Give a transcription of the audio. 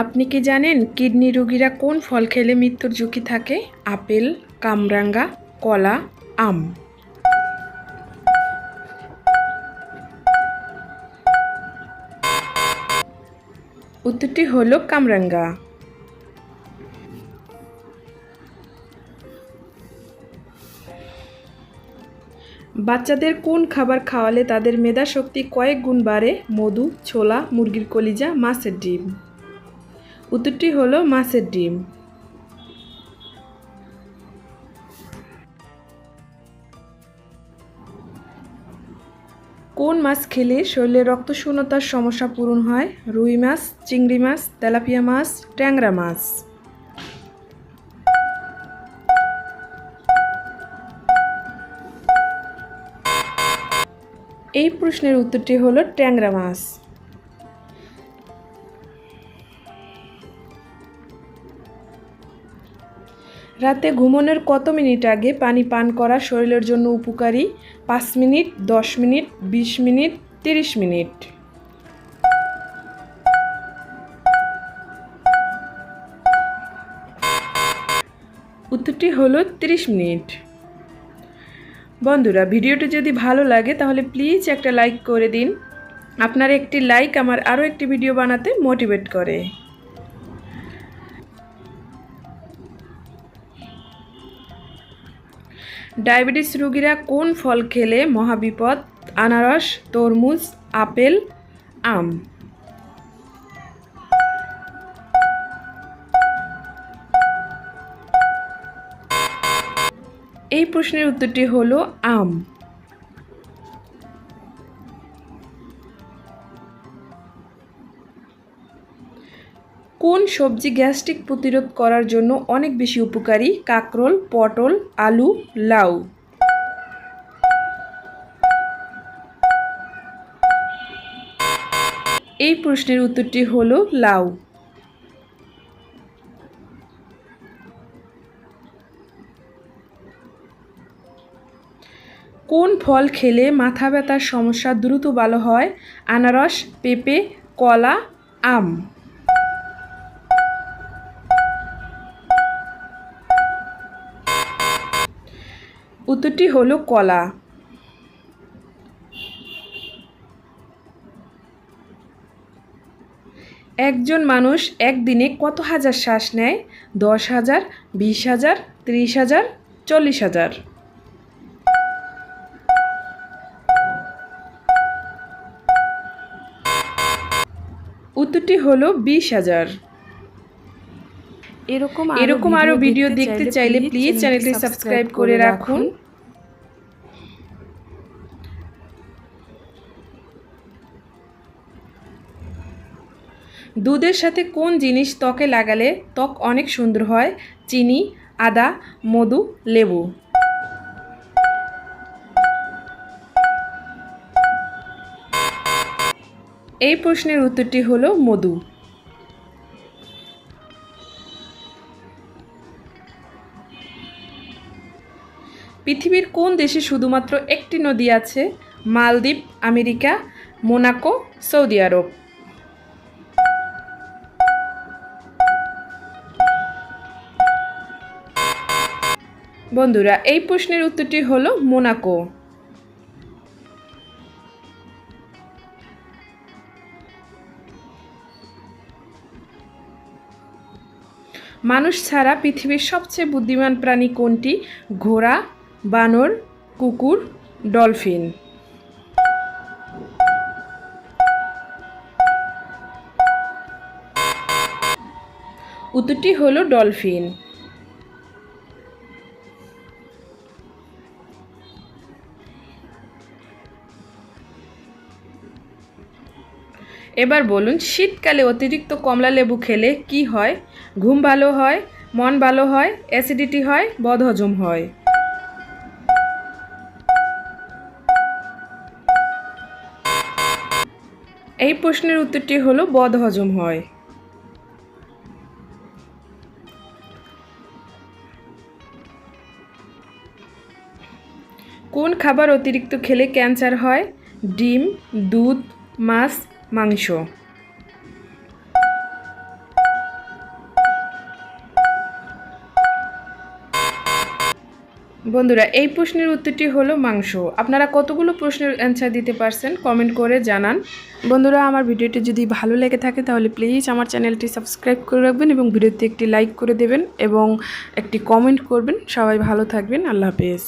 আপনি কি জানেন কিডনি রোগীরা কোন ফল খেলে মৃত্যুর ঝুঁকি থাকে? আপেল, কামরাঙ্গা, কলা, আম। উত্তরটি হলো কামরাঙ্গা। বাচ্চাদের কোন খাবার খাওয়ালে তাদের মেধা শক্তি কয়েক গুণ বাড়ে? মধু, ছোলা, মুরগির কলিজা, মাছের ডিম। উত্তরটি হলো মাছের ডিম। কোন মাছ খেলে শরীরে রক্ত শূন্যতার সমস্যা পূরণ হয়? রুই মাছ, চিংড়ি মাছ, তেলাপিয়া মাছ, ট্যাংরা মাছ। এই প্রশ্নের উত্তরটি হলো ট্যাংরা মাছ। রাতে ঘুমানোর কত মিনিট আগে পানি পান করা শরীরের জন্য উপকারী? 5 মিনিট, 10 মিনিট, 20 মিনিট, 30 মিনিট। উত্তরটি হলো 30 মিনিট। বন্ধুরা, ভিডিওটি যদি ভালো লাগে তাহলে প্লিজ একটা লাইক করে দিন। আপনার একটি লাইক আমার আরও একটি ভিডিও বানাতে মোটিভেট করে। ডায়াবেটিস রোগীরা কোন ফল খেলে মহাবিপদ? আনারস, তরমুজ, আপেল, আম। এই প্রশ্নের উত্তরটি হলো আম। কোন সবজি গ্যাস্ট্রিক প্রতিরোধ করার জন্য অনেক বেশি উপকারী? কাঁকরোল, পটল, আলু, লাউ। এই প্রশ্নের উত্তরটি হলো লাউ। কোন ফল খেলে মাথা ব্যথার সমস্যা দ্রুত ভালো হয়? আনারস, পেঁপে, কলা, আম। উত্তরটি হলো কলা। একজন মানুষ একদিনে কত হাজার শ্বাস নেয়? 10,000, 20,000, 30,000, 40,000। উত্তরটি হলো 20,000। এরকম আরও ভিডিও দেখতে চাইলে প্লিজ চ্যানেলটি সাবস্ক্রাইব করে রাখুন। দুধের সাথে কোন জিনিস ত্বকে লাগালে ত্বক অনেক সুন্দর হয়? চিনি, আদা, মধু, লেবু। এই প্রশ্নের উত্তরটি হলো মধু। পৃথিবীর কোন দেশে শুধুমাত্র একটি নদী আছে? মালদ্বীপ, আমেরিকা, মোনাকো, সৌদি আরব। বন্ধুরা, এই প্রশ্নের উত্তরটি হলো মোনাকো। মানুষ ছাড়া পৃথিবীর সবচেয়ে বুদ্ধিমান প্রাণী কোনটি? ঘোড়া, বানর, কুকুর, ডলফিন। উত্তরটি হলো ডলফিন। এবার বলুন, শীতকালে অতিরিক্ত কমলা লেবু খেলে কি হয়? ঘুম ভালো হয়, মন ভালো হয়, অ্যাসিডিটি হয়, বদহজম হয়। এই প্রশ্নের উত্তরটি হলো বদহজম হয়। কোন খাবার অতিরিক্ত খেলে ক্যান্সার হয়? ডিম, দুধ, মাছ, মাংস। বন্ধুরা এই প্রশ্নের উত্তরটি হলো মাংস। আপনারা কতগুলো প্রশ্নের অ্যান্সার দিতে পারছেন কমেন্ট করে জানান। বন্ধুরা আমার ভিডিওটি যদি ভালো লেগে থাকে তাহলে প্লিজ আমার চ্যানেলটি সাবস্ক্রাইব করে রাখবেন এবং ভিডিওতে একটি লাইক করে দেবেন এবং একটি কমেন্ট করবেন। সবাই ভালো থাকবেন। আল্লাহ হাফেজ।